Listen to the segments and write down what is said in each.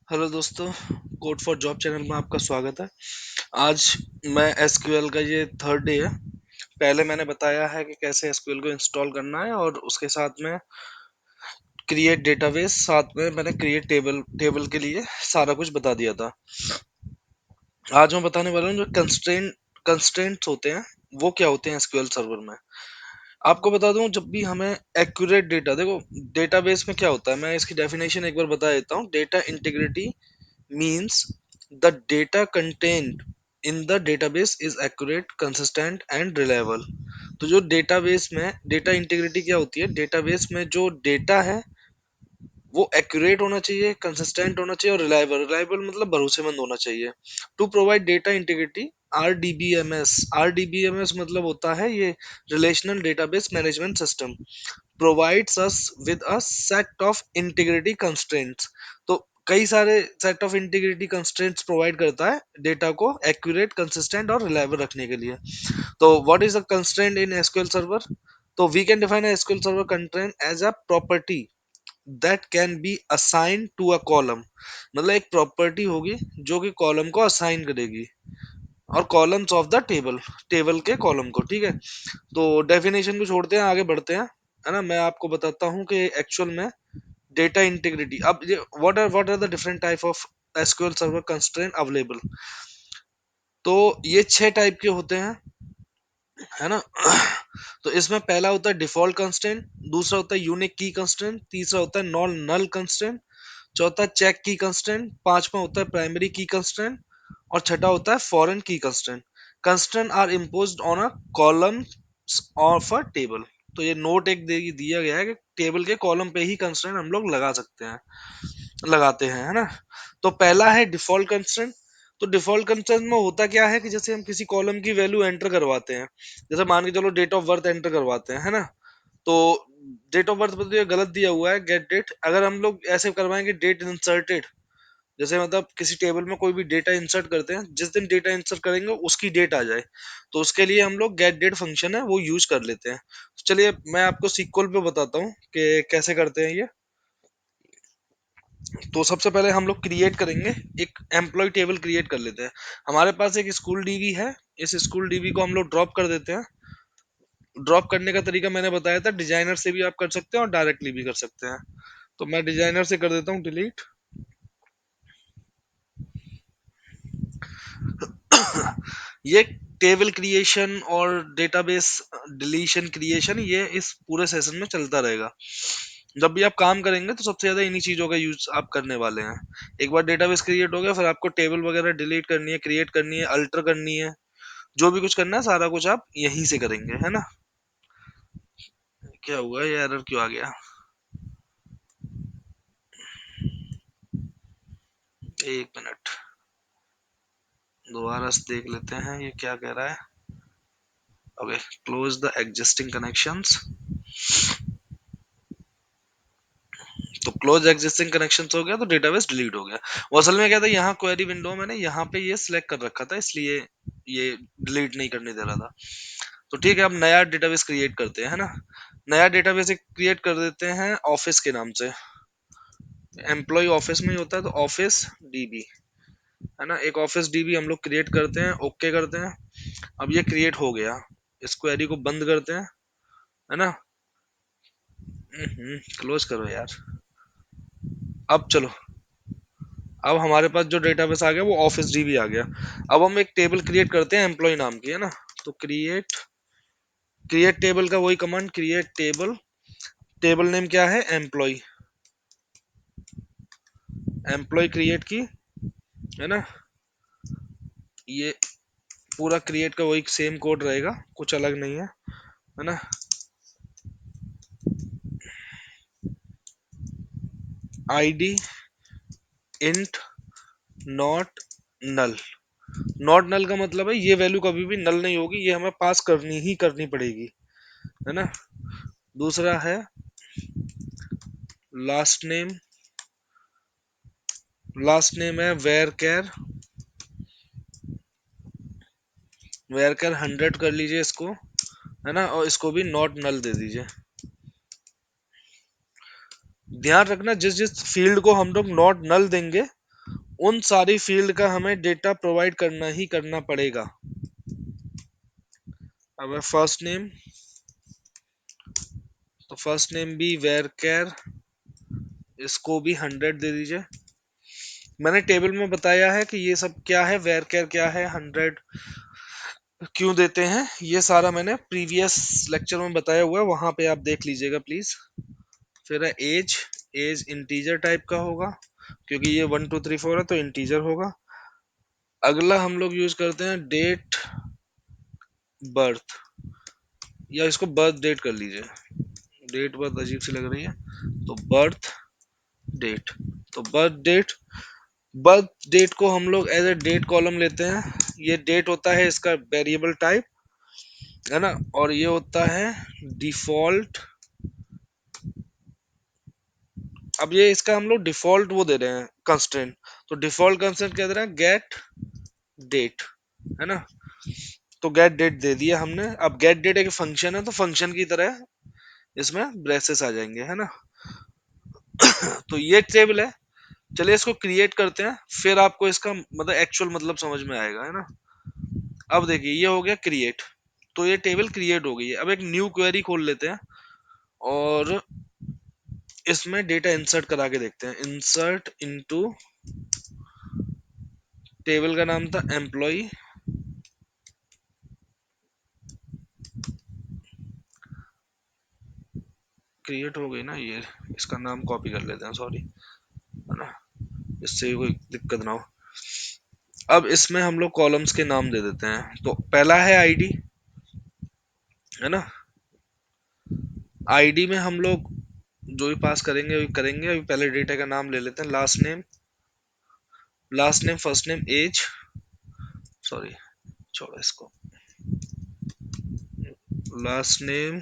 Hello दोस्तों, code for job channel में आपका स्वागत है। आज मैं एसक्यूएल का ये थर्ड डे है। पहले मैंने बताया है कि कैसे एसक्यूएल को इंस्टॉल करना है और उसके साथ में क्रिएट डेटाबेस, साथ में मैंने क्रिएट टेबल टेबल के लिए सारा कुछ बता दिया था। आज मैं बताने वाला हूँ जो कंस्ट्रेंट्स होते हैं वो क्या होते हैं एसक्यूएल सर्वर में। आपको बता दूं, जब भी हमें एक्यूरेट डेटा, देखो डेटाबेस में क्या होता है, मैं इसकी डेफिनेशन एक बार बता देता हूँ। Data integrity means the data contained in the database is accurate, consistent and reliable। तो जो डेटाबेस में डेटा इंटीग्रिटी क्या होती है, डेटाबेस में जो डेटा है वो एक्यूरेट होना चाहिए, कंसिस्टेंट होना चाहिए और रिलायबल। रिलायबल मतलब भरोसेमंद होना चाहिए। To provide data integrity, RDBMS मतलब होता है ये relational database management system, provides us with a set of integrity constraints। तो कई सारे set of integrity constraints provide करता है डेटा को एक्यूरेट, कंसिस्टेंट और रिलायबल रखने के लिए। तो what is a constraint in SQL server? तो we can define SQL server constraint as a property that can be assigned to a column. मतलब एक प्रॉपर्टी होगी जो कि कॉलम को असाइन करेगी, और columns of the table, table के कॉलम को। ठीक है, तो डेफिनेशन को छोड़ते हैं, आगे बढ़ते हैं, है ना। मैं आपको बताता हूँ कि एक्चुअल में डेटा इंटीग्रिटी, अब ये what are the different type of SQL server constraint available. तो ये 6 टाइप के होते हैं, है ना। तो इसमें पहला होता है डिफॉल्ट कंस्ट्रेंट, दूसरा होता है यूनिक की कंस्ट्रेंट, तीसरा होता है नॉन नल कंस्ट्रेंट, चौथा चेक की कंस्ट्रेंट, पांचवा होता है प्राइमरी की कंस्ट्रेंट और छठा होता है foreign key constraint. Constraint are imposed on a column of a table. तो ये नोट एक दिया गया है कि टेबल के कॉलम पे ही कंस्ट्रेंट हम लोग लगा सकते हैं, लगाते हैं, है ना। तो पहला है डिफॉल्ट कंस्ट्रेंट। तो डिफॉल्ट कंस्ट्रेंट में होता क्या है कि जैसे हम किसी कॉलम की वैल्यू एंटर करवाते हैं, जैसे मान के चलो डेट ऑफ बर्थ एंटर करवाते हैं, है ना। तो डेट ऑफ बर्थ पे तो ये गलत दिया हुआ है गेट डेट, अगर हम लोग ऐसे करवाएंगे डेट इंसर्टेड, जैसे मतलब किसी टेबल में कोई भी डेटा इंसर्ट करते हैं, जिस दिन डेटा इंसर्ट करेंगे उसकी डेट आ जाए, तो उसके लिए हम लोग गेट डेट फंक्शन है वो यूज कर लेते हैं। तो चलिए मैं आपको सीक्वल पे बताता हूँ कि कैसे करते हैं ये। तो सबसे पहले हम लोग क्रिएट करेंगे, एक एम्प्लॉय टेबल क्रिएट कर लेते हैं। हमारे पास एक स्कूल डीबी है, इस स्कूल डीबी को हम लोग ड्रॉप कर देते हैं। ड्रॉप करने का तरीका मैंने बताया था, डिजाइनर से भी आप कर सकते हैं और डायरेक्टली भी कर सकते हैं। तो मैं डिजाइनर से कर देता हूँ डिलीट। ये टेबल क्रिएशन और डेटाबेस डिलीशन क्रिएशन ये इस पूरे सेशन में चलता रहेगा। जब भी आप काम करेंगे तो सबसे ज्यादा इन्हीं चीजों का यूज आप करने वाले हैं। एक बार डेटाबेस क्रिएट हो गया, फिर आपको टेबल वगैरह डिलीट करनी है, क्रिएट करनी है, अल्टर करनी है, जो भी कुछ करना है सारा कुछ आप यहीं से करेंगे, है ना। क्या हुआ, ये एरर क्यों आ गया? एक मिनट, दोबारा से देख लेते हैं ये क्या कह रहा है। Okay, close the existing connections. तो क्लोज एग्जिस्टिंग कनेक्शन हो गया, तो डेटाबेस डिलीट हो गया। वो असल में क्या था, यहाँ क्वेरी विंडो मैंने यहाँ पे ये सिलेक्ट कर रखा था, इसलिए ये डिलीट नहीं करने दे रहा था। तो ठीक है, अब नया डेटाबेस क्रिएट करते हैं, है ना। नया डेटाबेस क्रिएट कर देते हैं ऑफिस के नाम से। एम्प्लॉय ऑफिस में ही होता है, तो ऑफिस डीबी, है ना। एक ऑफिस डीबी हम लोग क्रिएट करते हैं, ओके करते हैं। अब ये क्रिएट हो गया, इस क्वेरी को बंद करते हैं, है ना। क्लोज करो यार। अब चलो, अब हमारे पास जो डेटाबेस आ गया वो ऑफिस डीबी आ गया। अब हम एक टेबल क्रिएट करते हैं एम्प्लॉय नाम की, है ना। तो क्रिएट क्रिएट टेबल का वही command, create table. Table name क्या है, एम्प्लॉय। एम्प्लॉय क्रिएट की, है ना। ये पूरा क्रिएट का वही सेम कोड रहेगा, कुछ अलग नहीं है ना। ID int not null. Not null का मतलब है ये वैल्यू कभी भी नल नहीं होगी, ये हमें पास करनी ही करनी पड़ेगी, है ना। दूसरा है लास्ट नेम। लास्ट नेम है वेर केयर। वेर केयर 100 कर लीजिए इसको, है ना, और इसको भी नॉट नल दे दीजिए। ध्यान रखना, जिस जिस फील्ड को हम लोग नॉट नल देंगे उन सारी फील्ड का हमें डेटा प्रोवाइड करना ही करना पड़ेगा। अब फर्स्ट नेम, तो फर्स्ट नेम भी वेर कैर, इसको भी 100 दे दीजिए। मैंने टेबल में बताया है कि ये सब क्या है, वेर कैर क्या है, 100 क्यों देते हैं, ये सारा मैंने प्रीवियस लेक्चर में बताया हुआ है, वहां पे आप देख लीजिएगा प्लीज। फिर है एज, एज इंटीजर टाइप का होगा, क्योंकि ये 1 2 3 4 है तो इंटीजर होगा। अगला हम लोग यूज करते हैं डेट बर्थ, या इसको बर्थ डेट कर लीजिए, डेट बर्थ अजीब सी लग रही है, तो बर्थ डेट। तो बर्थ डेट को हम लोग एज ए डेट कॉलम लेते हैं। ये डेट होता है इसका वेरिएबल टाइप, है ना, और ये होता है डिफॉल्ट। अब ये इसका हम लोग डिफॉल्ट वो दे रहे हैं कंस्ट्रेंट, तो डिफॉल्ट कंस्ट्रेंट क्या दे रहे हैं, गेट डेट, है ना। तो गेट डेट दे दिया हमने। अब गेट डेट एक फंक्शन है, तो फंक्शन की तरह इसमें ब्रेसेस आ जाएंगे, है ना। तो ये टेबल है। चलिए इसको क्रिएट करते हैं, फिर आपको इसका मतलब एक्चुअल मतलब समझ में आएगा, है ना। अब देखिए ये हो गया क्रिएट, तो ये टेबल क्रिएट हो गई है। अब एक न्यू क्वेरी खोल लेते हैं और इसमें डेटा इंसर्ट करा के देखते हैं। इंसर्ट इनटू, टेबल का नाम था एम्प्लॉय, क्रिएट हो गई ना ये, इसका नाम कॉपी कर लेते हैं, सॉरी, है ना, इससे कोई दिक्कत ना हो। अब इसमें हम लोग कॉलम्स के नाम दे देते हैं। तो पहला है आईडी, है ना। आईडी में हम लोग जो भी पास करेंगे वही करेंगे। अभी पहले डेटा का नाम ले लेते हैं, last name, last name first name age, sorry छोड़ो इसको, last name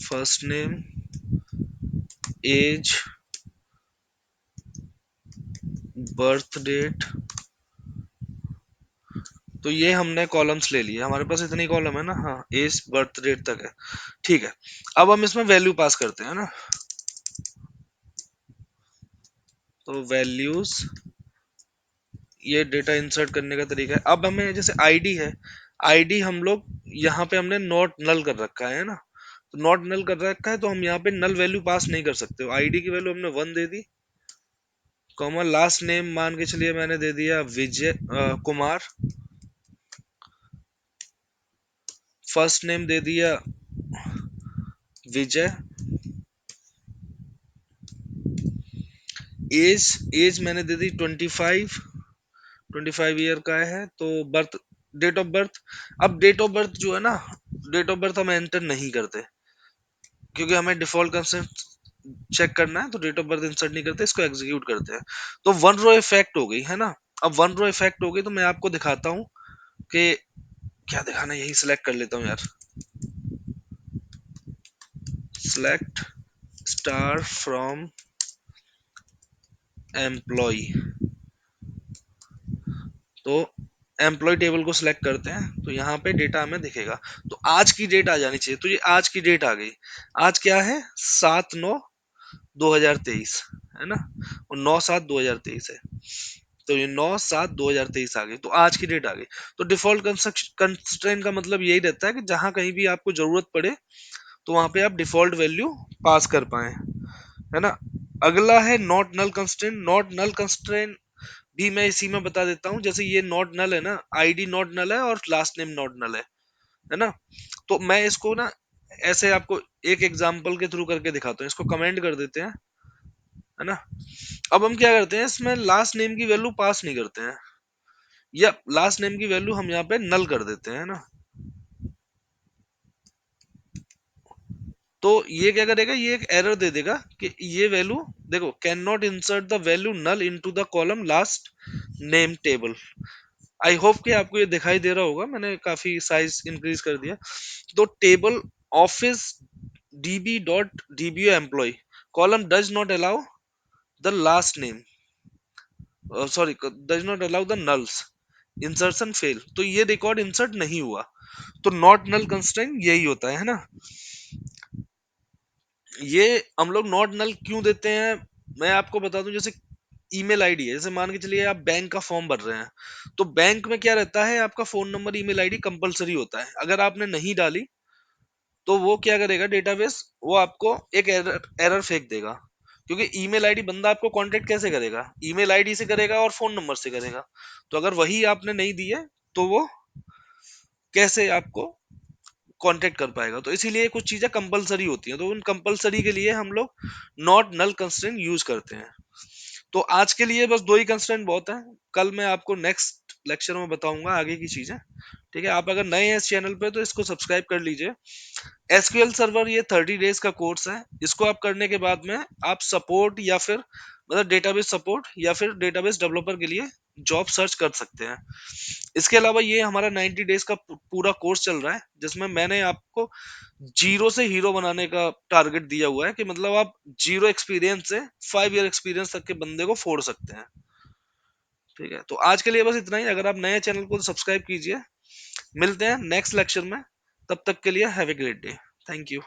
first name age birth date. तो ये हमने कॉलम्स ले लिए, हमारे पास इतनी कॉलम है ना, हाँ, एज बर्थ डेट तक है, ठीक है। अब हम इसमें वैल्यू पास करते हैं ना, तो वैल्यूज, ये डेटा इंसर्ट करने का तरीका है। अब हमें जैसे आईडी है, आईडी हम लोग यहाँ पे हमने नॉट नल कर रखा है ना, तो नॉट नल कर रखा है, तो हम यहाँ पे नल वैल्यू पास नहीं कर सकते। आईडी की वैल्यू हमने 1 दे दी, कॉमा लास्ट नेम मान के चलिए मैंने दे दिया विजय कुमार, फर्स्ट नेम दे दिया विजय, एज, एज मैंने दे दी 25, 25 ईयर का है, तो बर्थ, डेट ऑफ बर्थ, अब डेट ऑफ बर्थ जो है ना, डेट ऑफ बर्थ हम एंटर नहीं करते, क्योंकि हमें डिफॉल्ट कंसेंट चेक करना है, तो डेट ऑफ बर्थ इंसर्ट नहीं करते, इसको एग्जीक्यूट करते हैं। तो वन रो इफेक्ट हो गई, है ना। अब वन रो इफेक्ट हो गई, तो मैं आपको दिखाता हूँ कि क्या दिखाना है, यही सिलेक्ट कर लेता हूँ यार, सिलेक्ट स्टार फ्रॉम एम्प्लॉय, तो एम्प्लॉय टेबल को सिलेक्ट करते हैं, तो यहाँ पे डेटा हमें दिखेगा। तो आज की डेट आ जानी चाहिए, तो ये आज की डेट आ गई। आज क्या है, 7/9/2023, है ना, और 9/7/2023 है, तो ये 9/7/2023 आ गई, तो आज की डेट आ गई। तो डिफॉल्ट कंस्ट्रेंट का मतलब यही रहता है कि जहां कहीं भी आपको जरूरत पड़े, तो वहां पे आप डिफॉल्ट वैल्यू पास कर पाए, है ना। अगला है not null constraint. Not null constraint भी मैं इसी में बता देता हूँ। जैसे ये नॉट नल है ना, आईडी नॉट नल है और लास्ट नेम नॉट नल है ना। तो मैं इसको ना ऐसे आपको एक एग्जांपल के थ्रू करके दिखाता हूँ, इसको कमेंट कर देते हैं, है ना। अब हम क्या करते हैं, इसमें लास्ट नेम की वैल्यू पास नहीं करते हैं, या लास्ट नेम की वैल्यू हम यहाँ पे नल कर देते हैं ना। तो ये क्या करेगा, ये एक एरर दे देगा कि ये वैल्यू, देखो, can not insert the value null into the column last name table. I hope कि आपको ये दिखाई दे रहा होगा, मैंने काफी साइज इंक्रीज कर दिया। तो table office db dot dbo employ column does not allow the last name, sorry, does not allow the nulls, insertion fail, तो ये रिकॉर्ड इंसर्ट नहीं हुआ। तो नॉट नल कंस्ट्रेंट यही होता है ना। ये हम लोग नॉट नल क्यों देते हैं, मैं आपको बता दूं। जैसे ईमेल आईडी है, जैसे मान के चलिए आप बैंक का फॉर्म भर रहे हैं, तो बैंक में क्या रहता है, आपका phone number email ID compulsory होता है। अगर आपने नहीं डाली तो वो क्या करेगा डेटाबेस, वो आपको एक एरर एरर फेंक देगा। क्योंकि ईमेल आईडी बंदा आपको कांटेक्ट कैसे करेगा, ईमेल आईडी से करेगा और फोन नंबर से करेगा। तो अगर वही आपने नहीं दी है तो वो कैसे आपको कांटेक्ट कर पाएगा। तो इसीलिए कुछ चीजें कंपलसरी होती हैं, तो उन कंपलसरी के लिए हम लोग नॉट नल कंस्ट्रेंट यूज करते हैं। तो आज के लिए बस दो ही कंस्ट्रेंट बहुत है। कल मैं आपको नेक्स्ट लेक्चर में बताऊंगा आगे की चीजें। ठीक है, आप अगर नए हैं इस चैनल पे तो इसको सब्सक्राइब कर लीजिए। एसक्यूएल सर्वर ये 30 डेज का कोर्स है। इसको आप करने के बाद में आप सपोर्ट या फिर मतलब डेटाबेस सपोर्ट या फिर डेटाबेस डेवलपर के लिए जॉब सर्च कर सकते हैं। इसके अलावा ये हमारा 90 डेज का पूरा कोर्स चल रहा है, जिसमें मैंने आपको जीरो से हीरो बनाने का टारगेट दिया हुआ है, कि मतलब आप जीरो एक्सपीरियंस से 5 ईयर एक्सपीरियंस तक के बंदे को फोड़ सकते हैं। ठीक है, तो आज के लिए बस इतना ही। अगर आप नए चैनल को सब्सक्राइब कीजिए। मिलते हैं नेक्स्ट लेक्चर में, तब तक के लिए have a great day. Thank you.